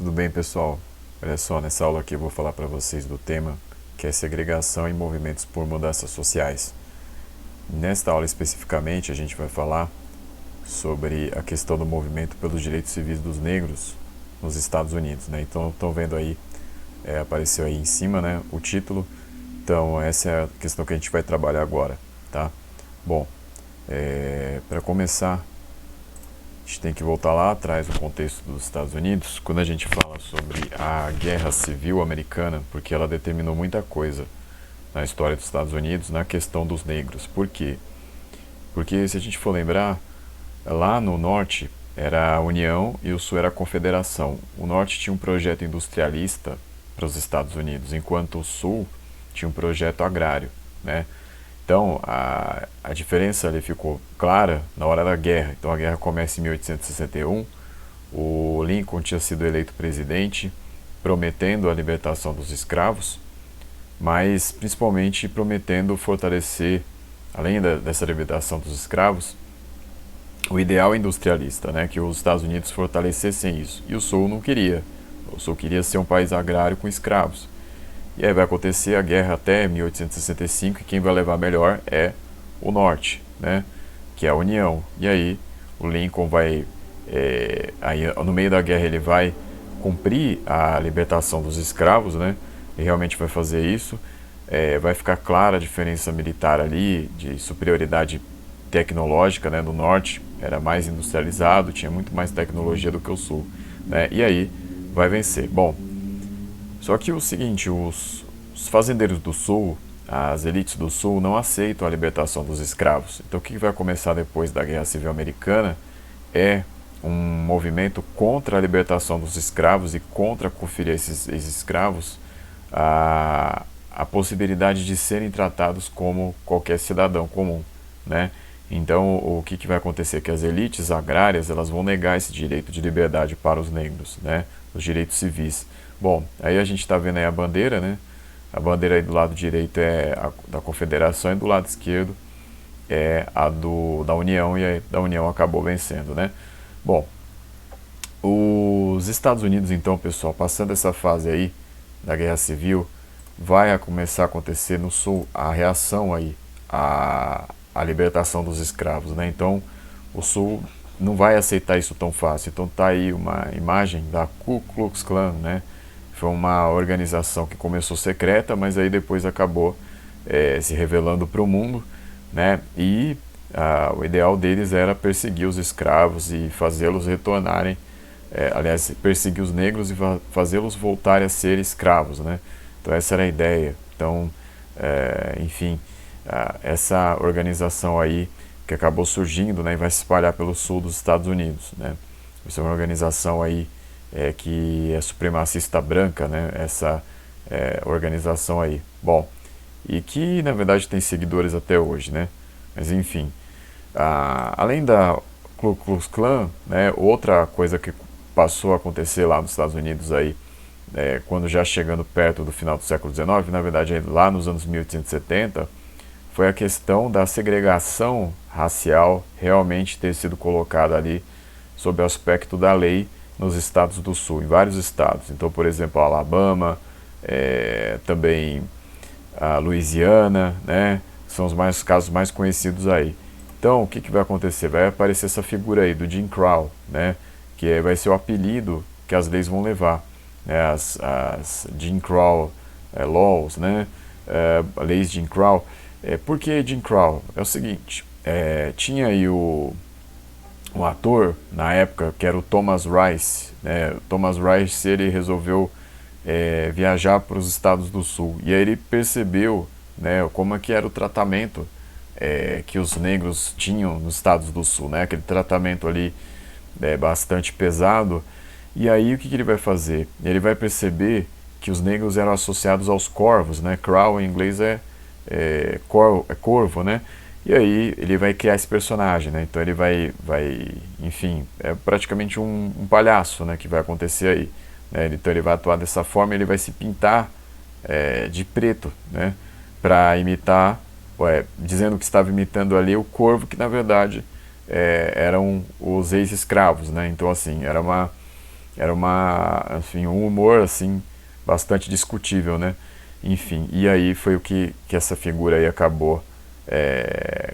Tudo bem, pessoal? Olha só, nessa aula aqui eu vou falar para vocês do tema que é segregação e movimentos por mudanças sociais. Nesta aula especificamente a gente vai falar sobre a questão do movimento pelos direitos civis dos negros nos Estados Unidos, né? Então estão vendo aí, apareceu aí em cima, né, o título. Então essa é a questão que a gente vai trabalhar agora, tá? Bom, para começar, a gente tem que voltar lá atrás no contexto dos Estados Unidos, quando a gente fala sobre a Guerra Civil Americana, porque ela determinou muita coisa na história dos Estados Unidos, na questão dos negros. Por quê? Porque se a gente for lembrar, lá no norte era a União e o sul era a Confederação. O norte tinha um projeto industrialista para os Estados Unidos, enquanto o sul tinha um projeto agrário, né? Então, a diferença ali ficou clara na hora da guerra. Então, a guerra começa em 1861. O Lincoln tinha sido eleito presidente, prometendo a libertação dos escravos, mas principalmente prometendo fortalecer, além dessa libertação dos escravos, o ideal industrialista, né, que os Estados Unidos fortalecessem isso. E o Sul não queria. O Sul queria ser um país agrário com escravos. E aí vai acontecer a guerra até 1865 e quem vai levar melhor é o Norte, né? Que é a União. E aí o Lincoln vai, aí no meio da guerra ele vai cumprir a libertação dos escravos, né? E realmente vai fazer isso. Vai ficar clara a diferença militar ali, de superioridade tecnológica, né? Do Norte era mais industrializado, tinha muito mais tecnologia do que o Sul, né? E aí vai vencer. Bom, só que o seguinte, os fazendeiros do Sul, as elites do Sul, não aceitam a libertação dos escravos. Então o que vai começar depois da Guerra Civil Americana é um movimento contra a libertação dos escravos e contra conferir a esses escravos a possibilidade de serem tratados como qualquer cidadão comum, né? Então o que vai acontecer? Que as elites agrárias elas vão negar esse direito de liberdade para os negros, né? Os direitos civis. Bom, aí a gente está vendo aí a bandeira, né? A bandeira aí do lado direito é a da Confederação e do lado esquerdo é a da União, e a da União acabou vencendo, né? Bom, os Estados Unidos então, pessoal, passando essa fase aí da Guerra Civil, vai começar a acontecer no Sul a reação aí à libertação dos escravos, né? Então, o Sul não vai aceitar isso tão fácil. Então tá aí uma imagem da Ku Klux Klan, né? Foi uma organização que começou secreta, mas aí depois acabou se revelando para o mundo, né? E o ideal deles era perseguir os escravos e fazê-los retornarem, aliás, perseguir os negros e fazê-los voltarem a ser escravos, né? Então essa era a ideia. Então, enfim, essa organização aí que acabou surgindo, né, e vai se espalhar pelo sul dos Estados Unidos, né? Isso é uma organização aí que é supremacista branca, né? Essa organização aí. Bom, e que na verdade tem seguidores até hoje, né? Mas enfim, além da Ku Klux Klan, né, outra coisa que passou a acontecer lá nos Estados Unidos aí, quando já chegando perto do final do século XIX, na verdade lá nos anos 1870, foi a questão da segregação racial realmente ter sido colocada ali sob o aspecto da lei nos estados do sul, em vários estados. Então, por exemplo, Alabama, também a Louisiana, né, são os casos mais conhecidos aí. Então, o que vai acontecer? Vai aparecer essa figura aí do Jim Crow, né, que vai ser o apelido que as leis vão levar, né, as Jim Crow Laws, né, leis Jim Crow. Por que Jim Crow? É o seguinte, tinha aí um ator na época que era o Thomas Rice, né? O Thomas Rice ele resolveu viajar para os estados do sul e aí ele percebeu, né, como é que era o tratamento que os negros tinham nos estados do sul, né? Aquele tratamento ali bastante pesado. E aí o que ele vai fazer? Ele vai perceber que os negros eram associados aos corvos, né? Crow em inglês é corvo, né? E aí ele vai criar esse personagem, né? Então ele vai enfim, é praticamente um palhaço, né? Que vai acontecer aí, né? Então ele vai atuar dessa forma, ele vai se pintar de preto, né? Para imitar, dizendo que estava imitando ali o corvo, que na verdade eram os ex-escravos, né? Então assim, era era enfim, um humor assim bastante discutível, né? Enfim, e aí foi o que essa figura aí acabou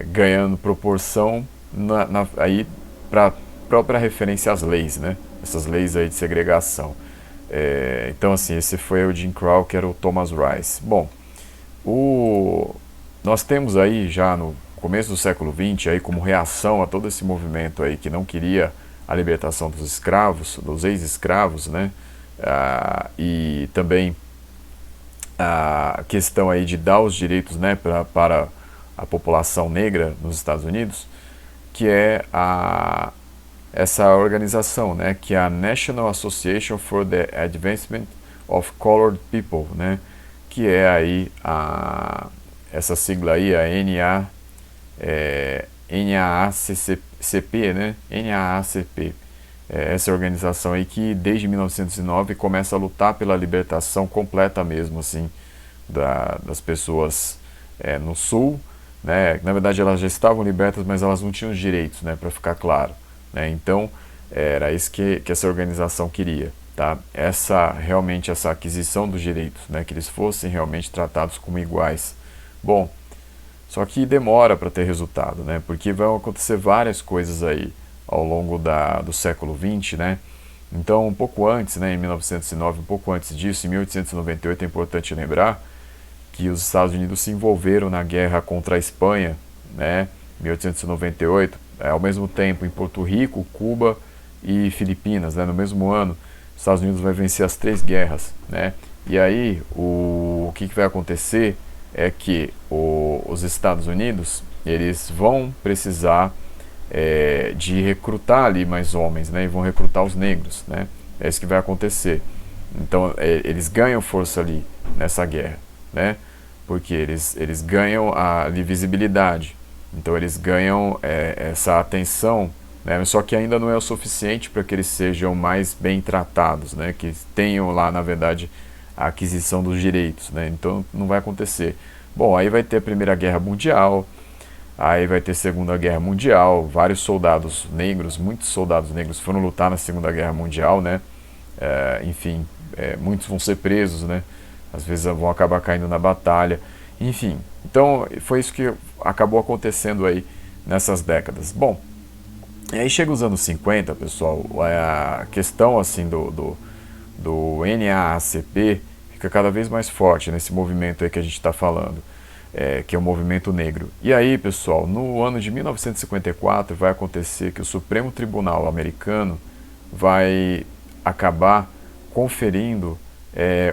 ganhando proporção aí para própria referência às leis, né? Essas leis aí de segregação. Então, assim, esse foi o Jim Crow, que era o Thomas Rice. Bom, nós temos aí já no começo do século XX, aí como reação a todo esse movimento aí que não queria a libertação dos escravos, dos ex-escravos, né? E também a questão aí de dar os direitos, né, para a população negra nos Estados Unidos, que é essa organização, né, que é a National Association for the Advancement of Colored People, né, que é aí essa sigla aí, a NAACP, né, NAACP, essa organização aí que desde 1909 começa a lutar pela libertação completa mesmo, assim, das pessoas no Sul, né, na verdade elas já estavam libertas, mas elas não tinham os direitos, né, para ficar claro, né, então era isso que essa organização queria, tá, realmente essa aquisição dos direitos, né, que eles fossem realmente tratados como iguais. Bom, só que demora para ter resultado, né? Porque vão acontecer várias coisas aí ao longo do século XX, né? Então, um pouco antes, né, em 1909, um pouco antes disso, em 1898, é importante lembrar que os Estados Unidos se envolveram na guerra contra a Espanha, né? 1898, ao mesmo tempo em Porto Rico, Cuba e Filipinas, né? No mesmo ano, os Estados Unidos vai vencer as 3 guerras, né? E aí, o que vai acontecer é que os Estados Unidos eles vão precisar de recrutar ali mais homens, né, e vão recrutar os negros, né, é isso que vai acontecer. Então eles ganham força ali nessa guerra, né, porque eles ganham ali visibilidade, então eles ganham essa atenção, né, só que ainda não é o suficiente para que eles sejam mais bem tratados, né, que tenham lá na verdade a aquisição dos direitos, né? Então não vai acontecer. Bom, aí vai ter a Primeira Guerra Mundial, aí vai ter a Segunda Guerra Mundial, vários soldados negros, muitos soldados negros foram lutar na Segunda Guerra Mundial, né? Enfim, muitos vão ser presos, né? Às vezes vão acabar caindo na batalha, enfim. Então foi isso que acabou acontecendo aí nessas décadas. Bom, e aí chega os anos 50, pessoal, a questão assim do NAACP fica cada vez mais forte nesse movimento aí que a gente está falando, que é o movimento negro. E aí, pessoal, no ano de 1954 vai acontecer que o Supremo Tribunal americano vai acabar conferindo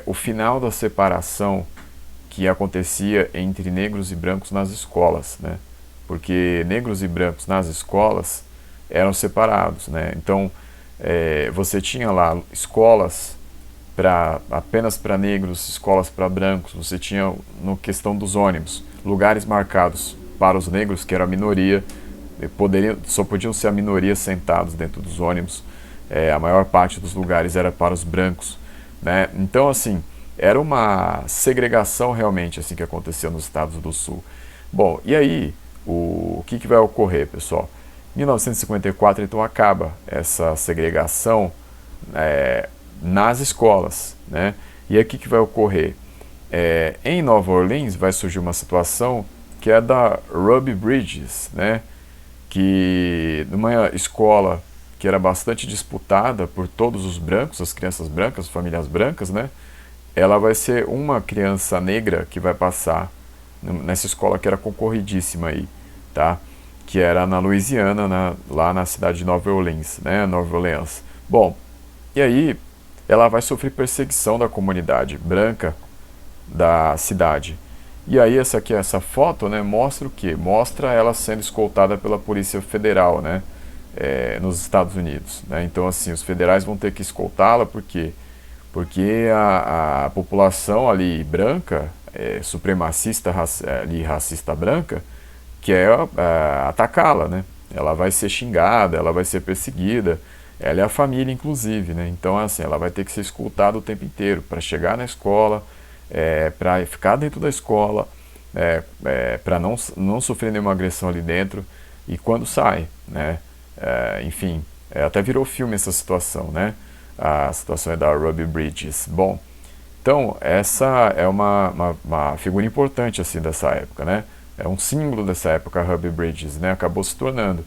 o final da separação que acontecia entre negros e brancos nas escolas, né? Porque negros e brancos nas escolas eram separados, né? Então, você tinha lá escolas apenas para negros, escolas para brancos, você tinha, no questão dos ônibus, lugares marcados para os negros, que era a minoria, só podiam ser a minoria sentados dentro dos ônibus, a maior parte dos lugares era para os brancos, né? Então, assim, era uma segregação realmente assim que aconteceu nos estados do Sul. Bom, e aí, o que vai ocorrer, pessoal? Em 1954, então, acaba essa segregação nas escolas, né? E aí o que vai ocorrer? Em Nova Orleans vai surgir uma situação que é da Ruby Bridges, né? Que numa escola que era bastante disputada por todos os brancos, as crianças brancas, as famílias brancas, né? Ela vai ser uma criança negra que vai passar nessa escola que era concorridíssima aí, tá? Que era na Louisiana, lá na cidade de Nova Orleans, né? Nova Orleans. Bom, e aí ela vai sofrer perseguição da comunidade branca da cidade. E aí essa foto, né, mostra o quê? Mostra ela sendo escoltada pela Polícia Federal, né, nos Estados Unidos, né? Então assim, os federais vão ter que escoltá-la porque a população ali branca, supremacista ali racista branca, quer atacá-la, né? Ela vai ser xingada, ela vai ser perseguida. Ela é a família, inclusive, né? Então, assim, ela vai ter que ser escutada o tempo inteiro para chegar na escola, para ficar dentro da escola, para não sofrer nenhuma agressão ali dentro e quando sai, né? Enfim, até virou filme essa situação, né? a situação é da Ruby Bridges. Bom, então essa é uma figura importante assim dessa época, né? É um símbolo dessa época, a Ruby Bridges, né? Acabou se tornando.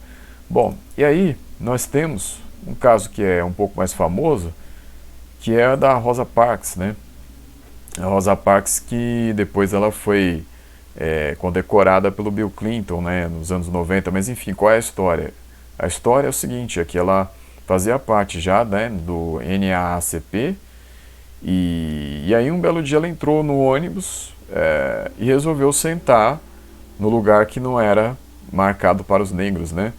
Bom, e aí nós temos um caso que é um pouco mais famoso, que é a da Rosa Parks, né? A Rosa Parks, que depois ela foi condecorada pelo Bill Clinton, né, nos anos 90, mas enfim, qual é a história? A história é o seguinte, é que ela fazia parte já, né, do NAACP, e aí um belo dia ela entrou no ônibus e resolveu sentar no lugar que não era marcado para os negros, né?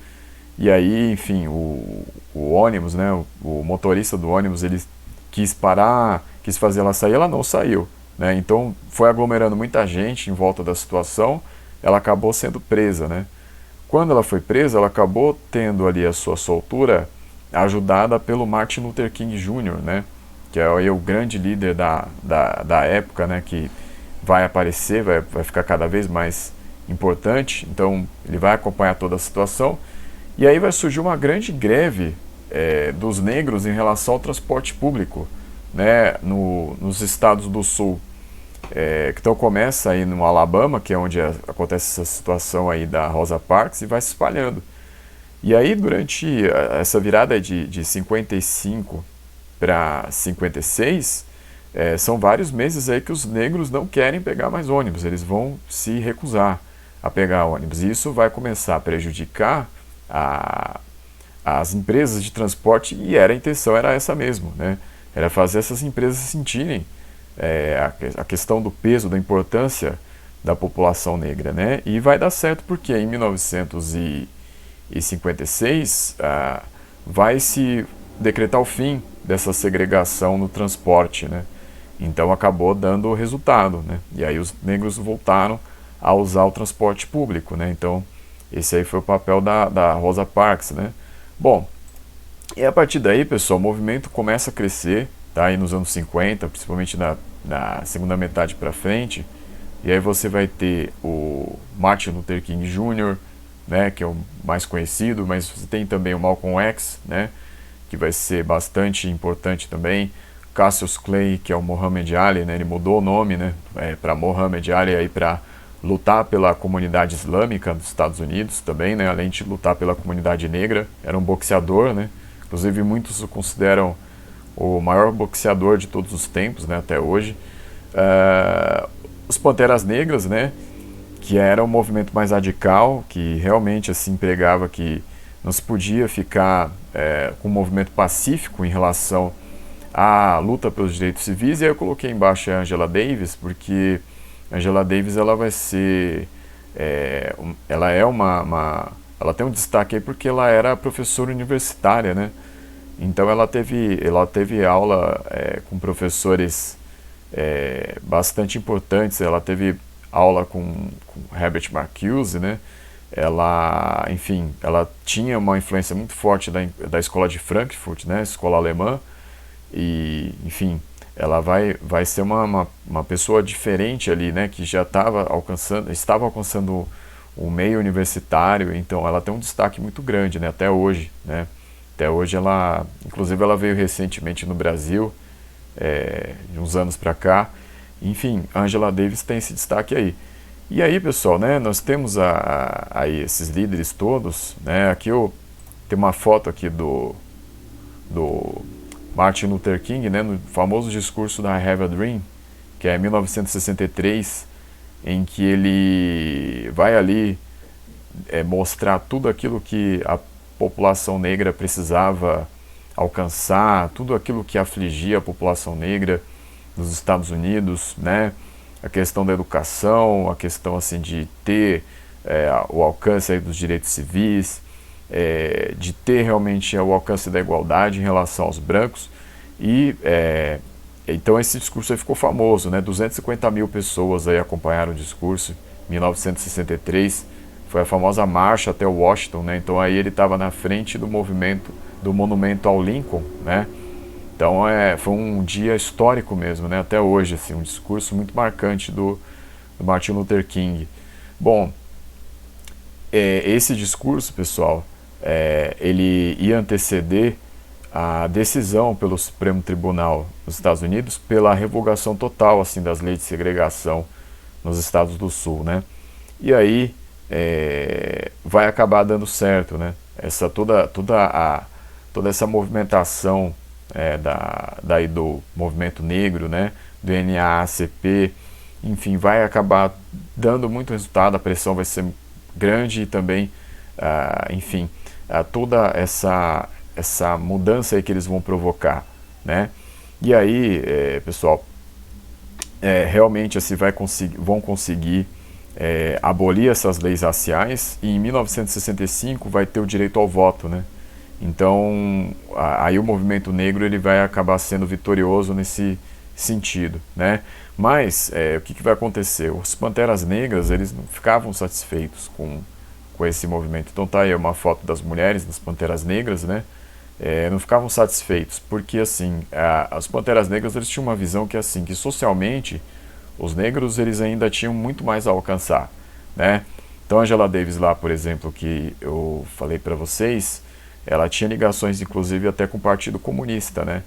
E aí, enfim, o ônibus, né, o motorista do ônibus, ele quis parar, quis fazer ela sair, ela não saiu, né? Então foi aglomerando muita gente em volta da situação, ela acabou sendo presa, né? Quando ela foi presa, ela acabou tendo ali a sua soltura ajudada pelo Martin Luther King Jr., né? Que é o grande líder da época, né? Que vai aparecer, vai ficar cada vez mais importante, então ele vai acompanhar toda a situação. E aí vai surgir uma grande greve dos negros em relação ao transporte público, né, nos estados do sul. Então começa aí no Alabama, que é onde acontece essa situação aí da Rosa Parks, e vai se espalhando. E aí durante essa virada de 55 para 56, são vários meses aí que os negros não querem pegar mais ônibus, eles vão se recusar a pegar ônibus. E isso vai começar a prejudicar as empresas de transporte, e a intenção era essa mesmo, né? Era fazer essas empresas sentirem a questão do peso, da importância da população negra, né? E vai dar certo porque em 1956 vai se decretar o fim dessa segregação no transporte, né? Então acabou dando resultado, né? E aí os negros voltaram a usar o transporte público, né? Então esse aí foi o papel da Rosa Parks, né? Bom, e a partir daí, pessoal, o movimento começa a crescer, tá? Aí nos anos 50, principalmente na segunda metade para frente, e aí você vai ter o Martin Luther King Jr., né, que é o mais conhecido, mas você tem também o Malcolm X, né, que vai ser bastante importante também, Cassius Clay, que é o Muhammad Ali, né, ele mudou o nome, né, para Muhammad Ali, aí para lutar pela comunidade islâmica dos Estados Unidos também, né, além de lutar pela comunidade negra, era um boxeador, né, inclusive muitos o consideram o maior boxeador de todos os tempos, né, até hoje. Os Panteras Negras, né, que era um movimento mais radical, que realmente assim pregava que não se podia ficar com um movimento pacífico em relação à luta pelos direitos civis. E aí eu coloquei embaixo a Angela Davis, porque Angela Davis ela vai ser ela é ela tem um destaque aí porque ela era professora universitária, né? Então ela teve aula com professores bastante importantes. Ela teve aula com Herbert Marcuse, né? Ela, enfim, ela tinha uma influência muito forte da escola de Frankfurt, né? Escola alemã. E, enfim, ela vai ser uma pessoa diferente ali, né? Que já estava alcançando o meio universitário. Então ela tem um destaque muito grande, né? Até hoje, né? Até hoje inclusive ela veio recentemente no Brasil, de uns anos para cá. Enfim, Angela Davis tem esse destaque aí. E aí, pessoal, né, nós temos aí esses líderes todos, né? Aqui eu tenho uma foto aqui do Martin Luther King, né, no famoso discurso da I Have a Dream, que é 1963, em que ele vai ali mostrar tudo aquilo que a população negra precisava alcançar, tudo aquilo que afligia a população negra nos Estados Unidos, né? A questão da educação, a questão assim de ter o alcance aí dos direitos civis, de ter realmente o alcance da igualdade em relação aos brancos. E então esse discurso aí ficou famoso, né? 250 mil pessoas aí acompanharam o discurso em 1963. Foi a famosa marcha até Washington, né? Então aí ele estava na frente do movimento, do monumento ao Lincoln, né? Então foi um dia histórico mesmo, né? Até hoje, assim, um discurso muito marcante do Martin Luther King. Bom, esse discurso, pessoal, ele ia anteceder a decisão pelo Supremo Tribunal dos Estados Unidos pela revogação total assim das leis de segregação nos estados do Sul, né? E aí vai acabar dando certo, né? Toda essa movimentação daí do movimento negro, né? Do NAACP, enfim, vai acabar dando muito resultado, a pressão vai ser grande e também, enfim, toda essa mudança aí que eles vão provocar, né? E aí, pessoal, realmente assim vão conseguir abolir essas leis raciais e em 1965 vai ter o direito ao voto, né? Então, aí o movimento negro ele vai acabar sendo vitorioso nesse sentido, né? Mas o que vai acontecer? Os Panteras Negras eles não ficavam satisfeitos com esse movimento. Então tá aí uma foto das mulheres das Panteras Negras, né? Não ficavam satisfeitos porque assim as Panteras Negras eles tinham uma visão que assim que socialmente os negros eles ainda tinham muito mais a alcançar, né? Então a Angela Davis lá, por exemplo, que eu falei para vocês, ela tinha ligações inclusive até com o Partido Comunista, né?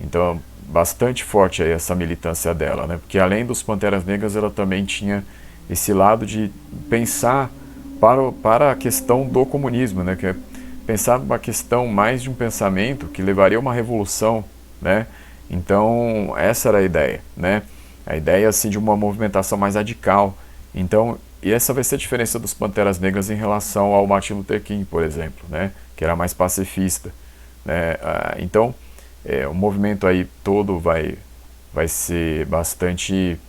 Então bastante forte aí essa militância dela, né? Porque além dos Panteras Negras ela também tinha esse lado de pensar para a questão do comunismo, né? Que é pensar numa questão mais de um pensamento que levaria a uma revolução, né? Então essa era a ideia, né? A ideia assim de uma movimentação mais radical. Então, e essa vai ser a diferença dos Panteras Negras em relação ao Martin Luther King, por exemplo, né? Que era mais pacifista, né? Então, o movimento aí todo vai ser bastante,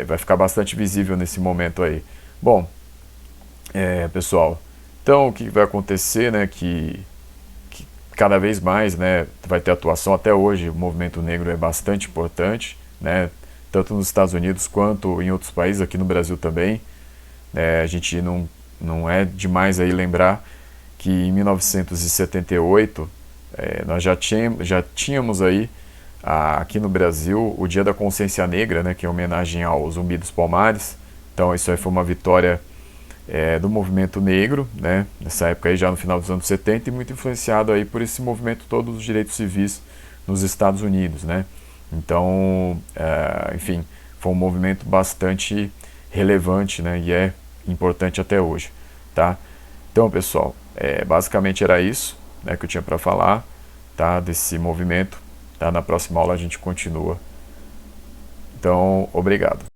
vai ficar bastante visível nesse momento aí. Bom, pessoal, então o que vai acontecer, né? Que cada vez mais, né? Vai ter atuação. Até hoje, o movimento negro é bastante importante, né? Tanto nos Estados Unidos quanto em outros países, aqui no Brasil também. A gente não é demais aí lembrar que em 1978 nós já tínhamos aí aqui no Brasil o Dia da Consciência Negra, né, que é homenagem ao Zumbi dos Palmares. Então isso aí foi uma vitória do movimento negro, né, nessa época aí já no final dos anos 70 e muito influenciado aí por esse movimento todo dos direitos civis nos Estados Unidos, né. Então, enfim, foi um movimento bastante relevante, né, e é importante até hoje, tá? Então, pessoal, basicamente era isso, né, que eu tinha para falar, tá, desse movimento, tá? Na próxima aula a gente continua. Então, obrigado.